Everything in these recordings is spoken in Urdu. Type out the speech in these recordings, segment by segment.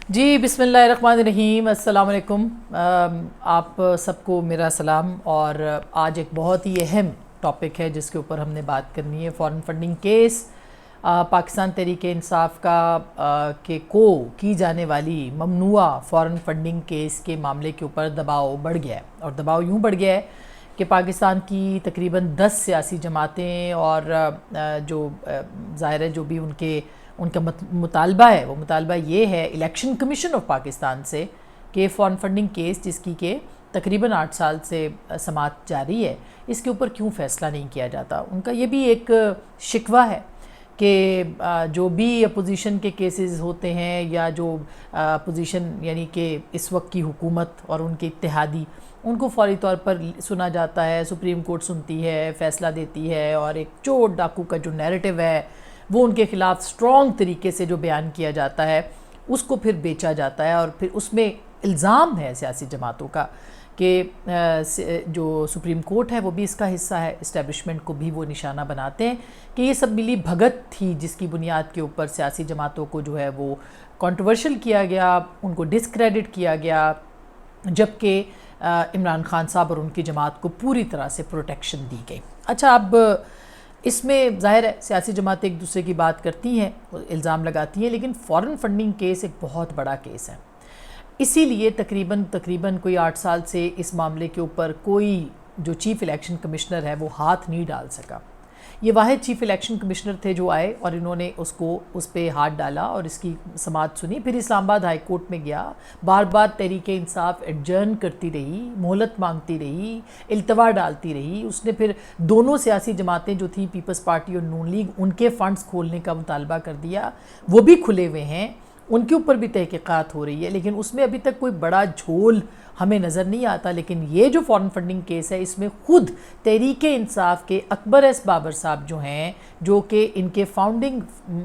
جی بسم اللہ الرحمن الرحیم، السلام علیکم۔ آپ سب کو میرا سلام۔ اور آج ایک بہت ہی اہم ٹاپک ہے جس کے اوپر ہم نے بات کرنی ہے، foreign funding case. Pakistan Tehreek Insaf کو کی جانے والی ممنوعہ فارن فنڈنگ کیس کے معاملے کے اوپر دباؤ بڑھ گیا ہے، اور دباؤ یوں بڑھ گیا ہے کہ پاکستان کی تقریباً 10 سیاسی جماعتیں اور جو ظاہر ہے جو بھی ان کا مطالبہ ہے، وہ مطالبہ یہ ہے الیکشن کمیشن آف پاکستان سے کہ فارن فنڈنگ کیس جس کی کہ تقریباً 8 سال سے سماعت جاری ہے، اس کے اوپر کیوں فیصلہ نہیں کیا جاتا۔ ان کا یہ بھی ایک شکوہ ہے کہ جو بھی اپوزیشن کے کیسز ہوتے ہیں یا جو اپوزیشن یعنی کہ اس وقت کی حکومت اور ان کے اتحادی، ان کو فوری طور پر سنا جاتا ہے، سپریم کورٹ سنتی ہے، فیصلہ دیتی ہے، اور ایک چور ڈاکو کا جو نیریٹو ہے وہ ان کے خلاف سٹرونگ طریقے سے جو بیان کیا جاتا ہے اس کو پھر بیچا جاتا ہے، اور پھر اس میں الزام ہے سیاسی جماعتوں کا کہ جو سپریم کورٹ ہے وہ بھی اس کا حصہ ہے، اسٹیبلشمنٹ کو بھی وہ نشانہ بناتے ہیں کہ یہ سب ملی بھگت تھی جس کی بنیاد کے اوپر سیاسی جماعتوں کو جو ہے وہ کنٹروورشل کیا گیا، ان کو ڈسکریڈٹ کیا گیا، جبکہ عمران خان صاحب اور ان کی جماعت کو پوری طرح سے پروٹیکشن دی گئی۔ اچھا، اب اس میں ظاہر ہے سیاسی جماعتیں ایک دوسرے کی بات کرتی ہیں، الزام لگاتی ہیں، لیکن فارن فنڈنگ کیس ایک بہت بڑا کیس ہے۔ اسی لیے تقریباً کوئی 8 سال سے اس معاملے کے اوپر کوئی جو چیف الیکشن کمشنر ہے وہ ہاتھ نہیں ڈال سکا۔ یہ واحد چیف الیکشن کمشنر تھے جو آئے اور انہوں نے اس پہ ہاتھ ڈالا اور اس کی سماعت سنی، پھر اسلام آباد ہائی کورٹ میں گیا، بار بار تحریک انصاف ایڈجرن کرتی رہی، مہلت مانگتی رہی، التوا ڈالتی رہی۔ اس نے پھر دونوں سیاسی جماعتیں جو تھیں پیپلز پارٹی اور نون لیگ، ان کے فنڈز کھولنے کا مطالبہ کر دیا، وہ بھی کھلے ہوئے ہیں، ان کے اوپر بھی تحقیقات ہو رہی ہے، لیکن اس میں ابھی تک کوئی بڑا جھول ہمیں نظر نہیں آتا۔ لیکن یہ جو فارن فنڈنگ کیس ہے اس میں خود تحریک انصاف کے اکبر ایس بابر صاحب جو ہیں، جو کہ ان کے فاؤنڈنگ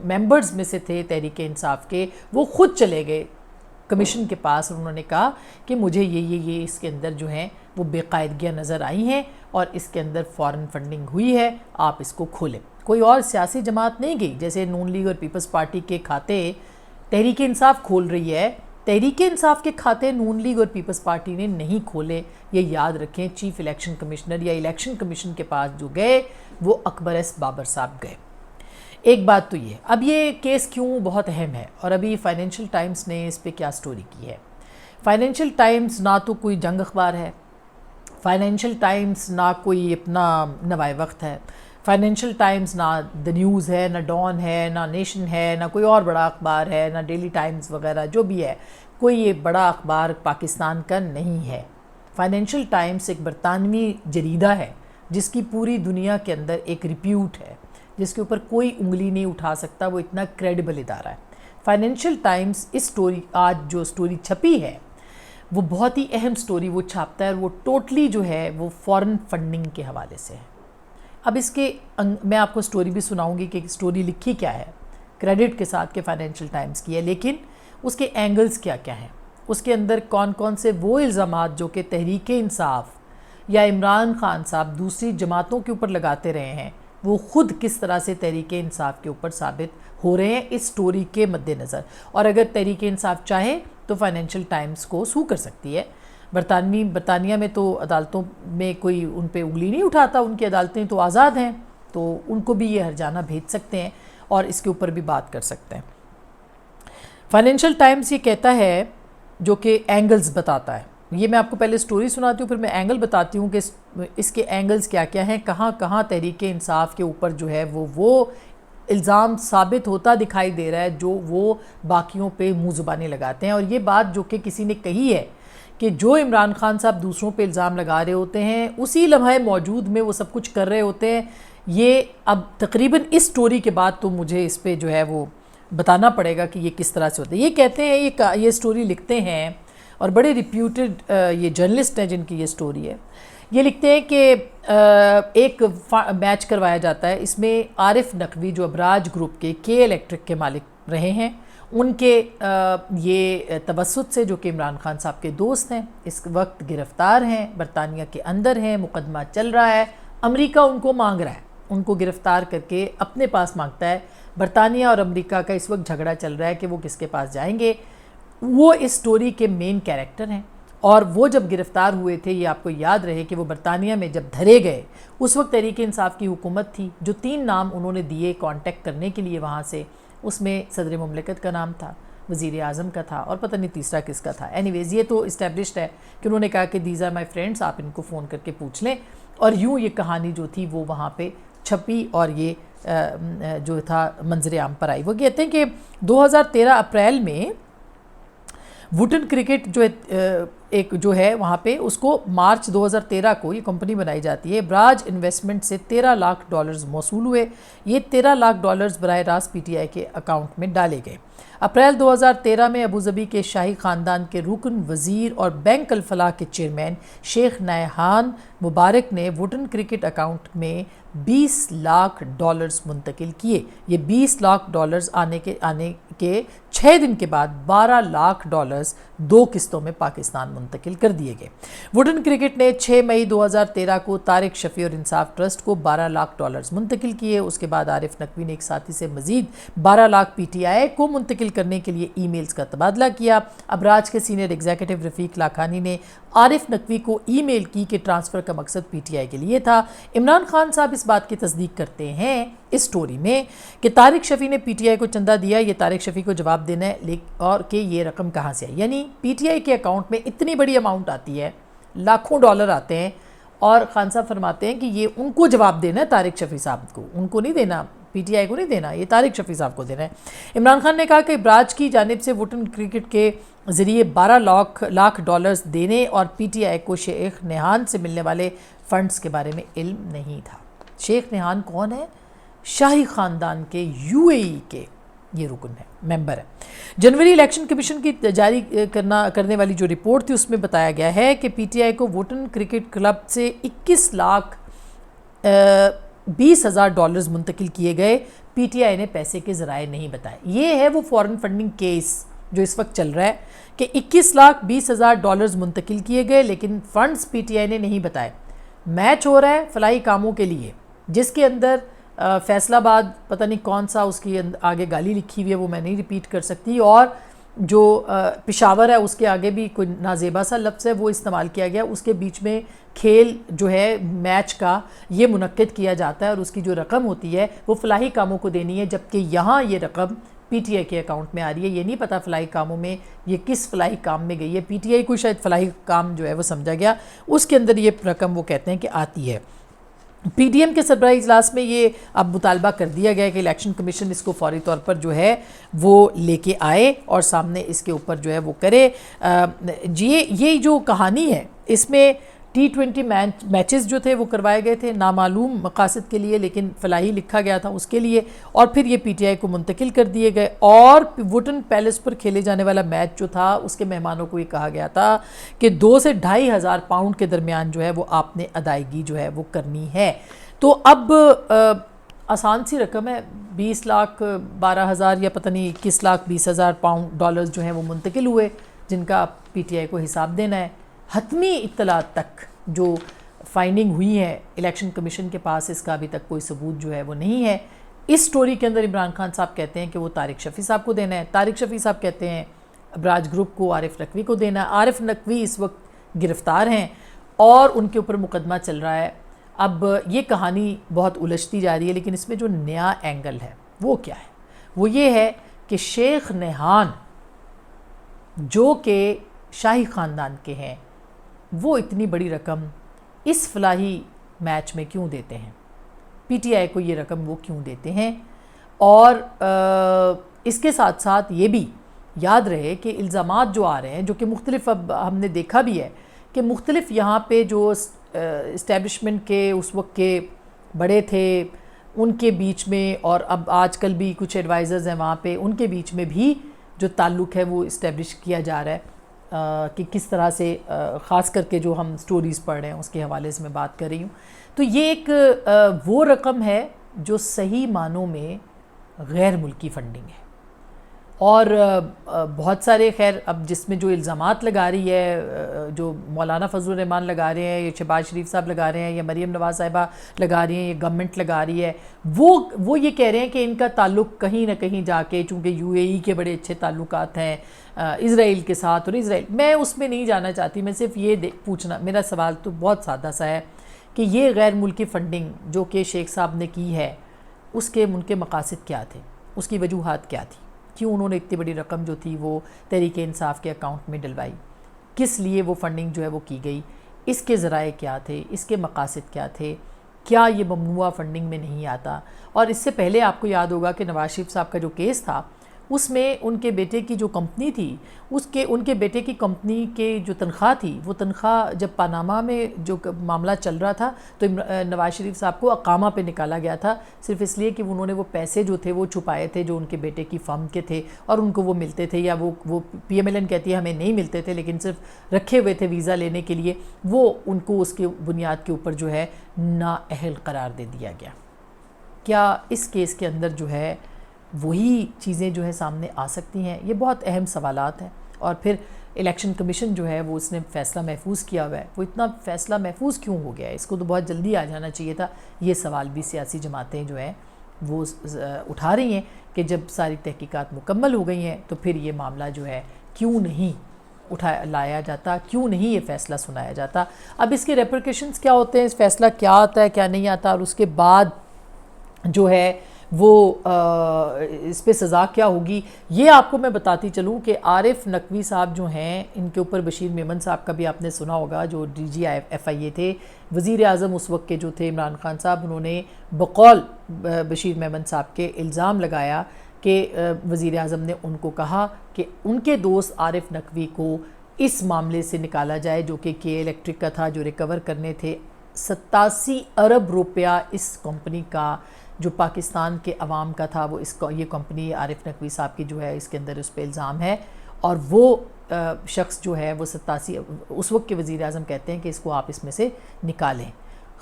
ممبرز میں سے تھے تحریک انصاف کے، وہ خود چلے گئے کمیشن کے پاس اور انہوں نے کہا کہ مجھے یہ اس کے اندر جو ہیں وہ بے قاعدگیاں نظر آئی ہیں اور اس کے اندر فارن فنڈنگ ہوئی ہے، آپ اس کو کھولیں۔ کوئی اور سیاسی جماعت نہیں گئی، جیسے نون لیگ اور پیپلز پارٹی کے کھاتے تحریک انصاف کھول رہی ہے، تحریک انصاف کے کھاتے نون لیگ اور پیپلز پارٹی نے نہیں کھولے۔ یہ یاد رکھیں، چیف الیکشن کمشنر یا الیکشن کمیشن کے پاس جو گئے وہ اکبر ایس بابر صاحب گئے۔ ایک بات تو یہ، اب یہ کیس کیوں بہت اہم ہے، اور ابھی فائنینشل ٹائمز نے اس پہ کیا سٹوری کی ہے۔ فائنینشل ٹائمز نہ تو کوئی جنگ اخبار ہے، فائنینشل ٹائمز نہ کوئی اپنا نوائے وقت ہے، فائنینشل ٹائمز نہ دا نیوز ہے، نہ ڈان ہے، نہ نیشن ہے، نہ کوئی اور بڑا اخبار ہے، نہ ڈیلی ٹائمز وغیرہ جو بھی ہے، کوئی یہ بڑا اخبار پاکستان کا نہیں ہے۔ فائنینشل ٹائمز ایک برطانوی جریدہ ہے جس کی پوری دنیا کے اندر ایک ریپیوٹ ہے، جس کے اوپر کوئی انگلی نہیں اٹھا سکتا، وہ اتنا کریڈیبل ادارہ ہے۔ فائنینشل ٹائمز آج جو سٹوری چھپی ہے وہ بہت ہی اہم سٹوری وہ چھاپتا ہے، اور وہ ٹوٹلی جو ہے وہ فارن فنڈنگ کے حوالے سے ہے۔ اب اس کے میں آپ کو سٹوری بھی سناؤں گی کہ سٹوری لکھی کیا ہے، کریڈٹ کے ساتھ کہ فائنینشل ٹائمز کی ہے، لیکن اس کے اینگلز کیا کیا ہیں، اس کے اندر کون کون سے وہ الزامات جو کہ تحریک انصاف یا عمران خان صاحب دوسری جماعتوں کے اوپر لگاتے رہے ہیں، وہ خود کس طرح سے تحریک انصاف کے اوپر ثابت ہو رہے ہیں اس سٹوری کے مد نظر۔ اور اگر تحریک انصاف چاہے تو فائنینشل ٹائمز کو سو کر سکتی ہے۔ برطانیہ میں تو عدالتوں میں کوئی ان پہ انگلی نہیں اٹھاتا، ان کی عدالتیں تو آزاد ہیں، تو ان کو بھی یہ ہرجانہ بھیج سکتے ہیں اور اس کے اوپر بھی بات کر سکتے ہیں۔ فائنینشل ٹائمز یہ کہتا ہے، جو کہ اینگلز بتاتا ہے، یہ میں آپ کو پہلے سٹوری سناتی ہوں پھر میں اینگل بتاتی ہوں کہ اس کے اینگلز کیا کیا ہیں، کہاں کہاں تحریک انصاف کے اوپر جو ہے وہ الزام ثابت ہوتا دکھائی دے رہا ہے جو وہ باقیوں پہ منہ زبانیں لگاتے ہیں۔ اور یہ بات جو کہ کسی نے کہی ہے کہ جو عمران خان صاحب دوسروں پہ الزام لگا رہے ہوتے ہیں اسی لمحے موجود میں وہ سب کچھ کر رہے ہوتے ہیں، یہ اب تقریباً اس سٹوری کے بعد تو مجھے اس پہ جو ہے وہ بتانا پڑے گا کہ یہ کس طرح سے ہوتا ہے۔ یہ کہتے ہیں، یہ سٹوری لکھتے ہیں، اور بڑے ریپیوٹڈ یہ جرنلسٹ ہیں جن کی یہ سٹوری ہے، یہ لکھتے ہیں کہ ایک میچ کروایا جاتا ہے، اس میں عارف نقوی جو ابراج گروپ کے الیکٹرک کے مالک رہے ہیں، ان کے یہ توسط سے، جو کہ عمران خان صاحب کے دوست ہیں، اس وقت گرفتار ہیں، برطانیہ کے اندر ہیں، مقدمہ چل رہا ہے، امریکہ ان کو مانگ رہا ہے، ان کو گرفتار کر کے اپنے پاس مانگتا ہے۔ برطانیہ اور امریکہ کا اس وقت جھگڑا چل رہا ہے کہ وہ کس کے پاس جائیں گے۔ وہ اس سٹوری کے مین کیریکٹر ہیں، اور وہ جب گرفتار ہوئے تھے، یہ آپ کو یاد رہے کہ وہ برطانیہ میں جب دھرے گئے اس وقت تحریک انصاف کی حکومت تھی. جو 3 نام انہوں نے دیے کانٹیکٹ کرنے کے لیے وہاں سے، اس میں صدر مملکت کا نام تھا، وزیر اعظم کا تھا، اور پتہ نہیں تیسرا کس کا تھا. اینی ویز یہ تو اسٹیبلشڈ ہے کہ انہوں نے کہا کہ دیز آر مائی فرینڈس، آپ ان کو فون کر کے پوچھ لیں. اور یوں یہ کہانی جو تھی وہ وہاں پہ چھپی اور یہ جو تھا منظر عام پر آئی. وہ کہتے ہیں کہ 2013 اپریل میں ووٹن کرکٹ ایک جو ہے وہاں پہ، اس کو مارچ 2013 کو یہ کمپنی بنائی جاتی ہے. براج انویسٹمنٹ سے $13 لاکھ موصول ہوئے. یہ $13 لاکھ براہ راست پی ٹی آئی کے اکاؤنٹ میں ڈالے گئے. اپریل 2013 میں ابوظبی کے شاہی خاندان کے رکن، وزیر اور بینک الفلاح کے چیئرمین شیخ نہیان مبارک نے ووٹن کرکٹ اکاؤنٹ میں $20 لاکھ منتقل کیے. یہ $20 لاکھ آنے کے 6 دن کے بعد $12 لاکھ 2 قسطوں میں پاکستان منتقل کر دیے گئے. ووٹن کرکٹ نے 6 مئی 2013 کو طارق شفیع اور انصاف ٹرسٹ کو $12 لاکھ منتقل کیے. اس کے بعد عارف نقوی نے ایک ساتھی سے مزید $12 لاکھ پی ٹی آئی کو منتقل کرنے کے لیے ای میلز کا تبادلہ کیا. ابراج کے سینئر ایگزیکٹو رفیق لاکھانی نے عارف نقوی کو ای میل کی کہ ٹرانسفر کا مقصد پی ٹی آئی کے لیے تھا. عمران خان صاحب اس بات کی تصدیق کرتے ہیں اس سٹوری میں کہ طارق شفیع نے پی ٹی آئی کو چندہ دیا. یہ طارق شفیع کو جواب دینا ہے اور کہ یہ رقم کہاں سے آئی. یعنی پی ٹی آئی کے اکاؤنٹ میں اتنی بڑی اماؤنٹ آتی ہے، لاکھوں ڈالر آتے ہیں، اور خان صاحب فرماتے ہیں کہ یہ ان کو جواب دینا ہے طارق شفیع صاحب کو، ان کو نہیں دینا، پی ٹی آئی کو نہیں دینا، یہ طارق شفیع صاحب کو دینا ہے. عمران خان نے کہا کہ ابراج کی جانب سے ووٹن کرکٹ کے ذریعے $12 لاکھ دینے اور پی ٹی آئی کو شیخ نہیان سے ملنے والے فنڈز کے بارے میں علم نہیں تھا. شیخ نہیان کون ہے؟ شاہی خاندان کے یو اے ای کے یہ رکن ہے، ممبر ہے. جنوری الیکشن کمیشن کی جاری کرنے والی جو رپورٹ تھی اس میں بتایا گیا ہے کہ پی ٹی آئی کو ووٹن کرکٹ کلب سے $21 لاکھ 20,000 منتقل کیے گئے. پی ٹی آئی نے پیسے کے ذرائع نہیں بتائے. یہ ہے وہ فورن فنڈنگ کیس جو اس وقت چل رہا ہے کہ $21 لاکھ 20,000 منتقل کیے گئے لیکن فنڈز پی ٹی آئی نے نہیں بتائے. میچ ہو رہا ہے فلاحی کاموں کے لیے، جس کے اندر فیصل آباد پتہ نہیں کون سا اس کی آگے گالی لکھی ہوئی ہے، وہ میں نہیں ریپیٹ کر سکتی، اور جو پشاور ہے اس کے آگے بھی کوئی نازیبا سا لفظ ہے وہ استعمال کیا گیا. اس کے بیچ میں کھیل جو ہے میچ کا یہ منعقد کیا جاتا ہے اور اس کی جو رقم ہوتی ہے وہ فلاحی کاموں کو دینی ہے، جبکہ یہاں یہ رقم پی ٹی آئی کے اکاؤنٹ میں آ رہی ہے. یہ نہیں پتہ فلاحی کاموں میں یہ کس فلاحی کام میں گئی ہے. پی ٹی آئی کو شاید فلاحی کام جو ہے وہ سمجھا گیا، اس کے اندر یہ رقم وہ کہتے ہیں کہ آتی ہے. پی ڈی ایم کے سربراہی اجلاس میں یہ اب مطالبہ کر دیا گیا کہ الیکشن کمیشن اس کو فوری طور پر جو ہے وہ لے کے آئے اور سامنے اس کے اوپر جو ہے وہ کرے. یہ جو کہانی ہے اس میں T20 میچز جو تھے وہ کروائے گئے تھے نامعلوم مقاصد کے لیے، لیکن فلاحی لکھا گیا تھا اس کے لیے، اور پھر یہ پی ٹی آئی کو منتقل کر دیے گئے. اور ووٹن پیلس پر کھیلے جانے والا میچ جو تھا اس کے مہمانوں کو یہ کہا گیا تھا کہ 2 سے 2,500 پاؤنڈ کے درمیان جو ہے وہ آپ نے ادائیگی جو ہے وہ کرنی ہے. تو اب آسان سی رقم ہے، 20 لاکھ 12,000 یا پتہ نہیں 21 لاکھ 20,000 ڈالرز جو ہیں وہ منتقل ہوئے، جن کا پی ٹی آئی کو حساب دینا ہے. حتمی اطلاعات تک جو فائنڈنگ ہوئی ہے الیکشن کمیشن کے پاس، اس کا ابھی تک کوئی ثبوت جو ہے وہ نہیں ہے. اس سٹوری کے اندر عمران خان صاحب کہتے ہیں کہ وہ طارق شفیع صاحب کو دینا ہے، طارق شفیع صاحب کہتے ہیں ابراج گروپ کو عارف نقوی کو دینا ہے. عارف نقوی اس وقت گرفتار ہیں اور ان کے اوپر مقدمہ چل رہا ہے. اب یہ کہانی بہت الجھتی جا رہی ہے، لیکن اس میں جو نیا اینگل ہے وہ کیا ہے؟ وہ یہ ہے کہ شیخ نہیان جو کہ شاہی خاندان کے ہیں وہ اتنی بڑی رقم اس فلاحی میچ میں کیوں دیتے ہیں؟ پی ٹی آئی کو یہ رقم وہ کیوں دیتے ہیں؟ اور اس کے ساتھ ساتھ یہ بھی یاد رہے کہ الزامات جو آ رہے ہیں، جو کہ مختلف، اب ہم نے دیکھا بھی ہے کہ مختلف یہاں پہ جو اسٹیبلشمنٹ کے اس وقت کے بڑے تھے ان کے بیچ میں، اور اب آج کل بھی کچھ ایڈوائزرز ہیں وہاں پہ، ان کے بیچ میں بھی جو تعلق ہے وہ اسٹیبلش کیا جا رہا ہے کہ کس طرح سے، خاص کر کے جو ہم سٹوریز پڑھ رہے ہیں اس کے حوالے سے میں بات کر رہی ہوں. تو یہ ایک وہ رقم ہے جو صحیح معنوں میں غیر ملکی فنڈنگ ہے. اور بہت سارے خیر اب جس میں جو الزامات لگا رہی ہے، جو مولانا فضل الرحمان لگا رہے ہیں، یا شہباز شریف صاحب لگا رہے ہیں، یا مریم نواز صاحبہ لگا رہی ہیں، یا گورنمنٹ لگا رہی ہے، وہ یہ کہہ رہے ہیں کہ ان کا تعلق کہیں نہ کہیں جا کے، چونکہ یو اے ای کے بڑے اچھے تعلقات ہیں اسرائیل کے ساتھ، اور اسرائیل میں اس میں نہیں جانا چاہتی، میں صرف یہ پوچھنا، میرا سوال تو بہت سادہ سا ہے کہ یہ غیر ملکی فنڈنگ جو کہ شیخ صاحب نے کی ہے، اس کے ان کے مقاصد کیا تھے، اس کی وجوہات کیا تھی، کیوں انہوں نے اتنی بڑی رقم جو تھی وہ تحریک انصاف کے اکاؤنٹ میں ڈلوائی، کس لیے وہ فنڈنگ جو ہے وہ کی گئی، اس کے ذرائع کیا تھے، اس کے مقاصد کیا تھے، کیا یہ ممنوعہ فنڈنگ میں نہیں آتا؟ اور اس سے پہلے آپ کو یاد ہوگا کہ نواز شریف صاحب کا جو کیس تھا، اس میں ان کے بیٹے کی جو کمپنی تھی، ان کے بیٹے کی کمپنی کے جو تنخواہ تھی، وہ تنخواہ جب پاناما میں جو معاملہ چل رہا تھا تو نواز شریف صاحب کو اقامہ پہ نکالا گیا تھا، صرف اس لیے کہ انہوں نے وہ پیسے جو تھے وہ چھپائے تھے جو ان کے بیٹے کی فرم کے تھے، اور ان کو وہ ملتے تھے، یا وہ پی ایم ایل این کہتی ہے ہمیں نہیں ملتے تھے، لیکن صرف رکھے ہوئے تھے ویزا لینے کے لیے، وہ ان کو اس کے بنیاد کے اوپر جو ہے نااہل قرار دے دیا گیا۔ کیا اس کیس کے اندر جو ہے وہی چیزیں جو ہے سامنے آ سکتی ہیں؟ یہ بہت اہم سوالات ہیں۔ اور پھر الیکشن کمیشن جو ہے وہ اس نے فیصلہ محفوظ کیا ہوا ہے، وہ اتنا فیصلہ محفوظ کیوں ہو گیا ہے؟ اس کو تو بہت جلدی آ جانا چاہیے تھا۔ یہ سوال بھی سیاسی جماعتیں جو ہیں وہ اٹھا رہی ہیں کہ جب ساری تحقیقات مکمل ہو گئی ہیں تو پھر یہ معاملہ جو ہے کیوں نہیں لایا جاتا، کیوں نہیں یہ فیصلہ سنایا جاتا؟ اب اس کے ریپرکیشنز کیا ہوتے ہیں، اس فیصلہ کیا آتا ہے، کیا نہیں آتا، اور اس کے بعد جو ہے وہ اس پہ سزا کیا ہوگی، یہ آپ کو میں بتاتی چلوں کہ عارف نقوی صاحب جو ہیں، ان کے اوپر بشیر میمن صاحب کا بھی آپ نے سنا ہوگا، جو ڈی جی ایف آئی اے تھے، وزیر اعظم اس وقت کے جو تھے عمران خان صاحب، انہوں نے بقول بشیر میمن صاحب کے الزام لگایا کہ وزیر اعظم نے ان کو کہا کہ ان کے دوست عارف نقوی کو اس معاملے سے نکالا جائے جو کہ کے الیکٹرک کا تھا، جو ریکور کرنے تھے 87 ارب روپیہ اس کمپنی کا جو پاکستان کے عوام کا تھا، وہ یہ کمپنی عارف نقوی صاحب کی جو ہے اس کے اندر اس پہ الزام ہے، اور وہ شخص جو ہے وہ 87 اس وقت کے وزیر اعظم کہتے ہیں کہ اس کو آپ اس میں سے نکالیں۔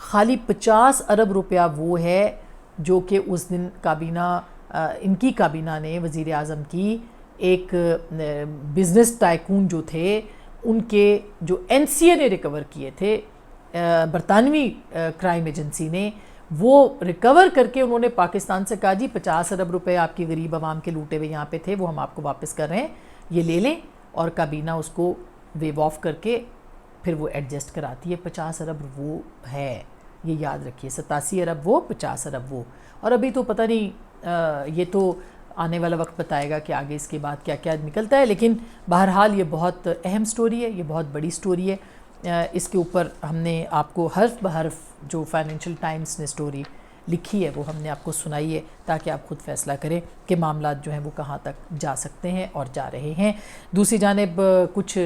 خالی 50 ارب روپیہ وہ ہے جو کہ اس دن کابینہ ان کی کابینہ نے وزیر اعظم کی ایک بزنس ٹائکون جو تھے ان کے جو این سی اے نے ریکور کیے تھے، برطانوی کرائم ایجنسی نے، وہ ریکور کر کے انہوں نے پاکستان سے کہا جی 50 ارب روپے آپ کی غریب عوام کے لوٹے ہوئے یہاں پہ تھے، وہ ہم آپ کو واپس کر رہے ہیں، یہ لے لیں، اور کابینہ اس کو ویو آف کر کے پھر وہ ایڈجسٹ کراتی ہے۔ 50 ارب وہ ہے، یہ یاد رکھیے، 87 ارب وہ، 50 ارب وہ، اور ابھی تو پتہ نہیں، یہ تو آنے والا وقت بتائے گا کہ آگے اس کے بعد کیا کیا نکلتا ہے، لیکن بہرحال یہ بہت اہم سٹوری ہے، یہ بہت بڑی سٹوری ہے۔ اس کے اوپر ہم نے آپ کو حرف بحرف جو فائنینشیل ٹائمز نے سٹوری لکھی ہے وہ ہم نے آپ کو سنائی ہے، تاکہ آپ خود فیصلہ کریں کہ معاملات جو ہیں وہ کہاں تک جا سکتے ہیں اور جا رہے ہیں۔ دوسری جانب کچھ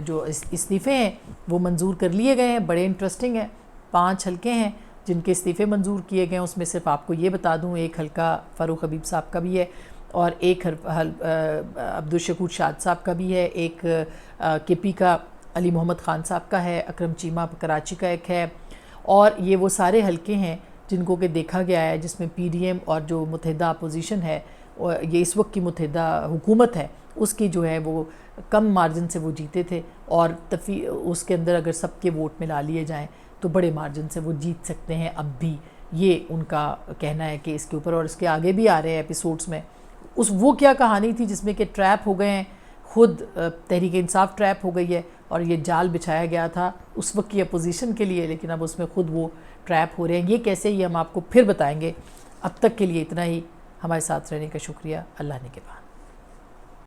جو استعفے ہیں وہ منظور کر لیے گئے ہیں، بڑے انٹرسٹنگ ہیں، 5 حلقے ہیں جن کے استعفے منظور کیے گئے ہیں، اس میں صرف آپ کو یہ بتا دوں ایک حلقہ فاروق حبیب صاحب کا بھی ہے، اور ایک عبدالشکور شاد صاحب کا بھی ہے، ایک کے پی کا علی محمد خان صاحب کا ہے، اکرم چیمہ کراچی کا ایک ہے، اور یہ وہ سارے حلقے ہیں جن کو کہ دیکھا گیا ہے، جس میں پی ڈی ایم اور جو متحدہ اپوزیشن ہے، یہ اس وقت کی متحدہ حکومت ہے، اس کی جو ہے وہ کم مارجن سے وہ جیتے تھے، اور اس کے اندر اگر سب کے ووٹ ملا لیے جائیں تو بڑے مارجن سے وہ جیت سکتے ہیں اب بھی، یہ ان کا کہنا ہے کہ اس کے اوپر، اور اس کے آگے بھی آ رہے ہیں ایپیسوڈز میں۔ وہ کیا کہانی تھی جس میں کہ ٹریپ ہو گئے ہیں، خود تحریک انصاف ٹریپ ہو گئی ہے، اور یہ جال بچھایا گیا تھا اس وقت کی اپوزیشن کے لیے، لیکن اب اس میں خود وہ ٹریپ ہو رہے ہیں، یہ کیسے، یہ ہم آپ کو پھر بتائیں گے۔ اب تک کے لیے اتنا ہی، ہمارے ساتھ رہنے کا شکریہ، اللہ نے کے بعد۔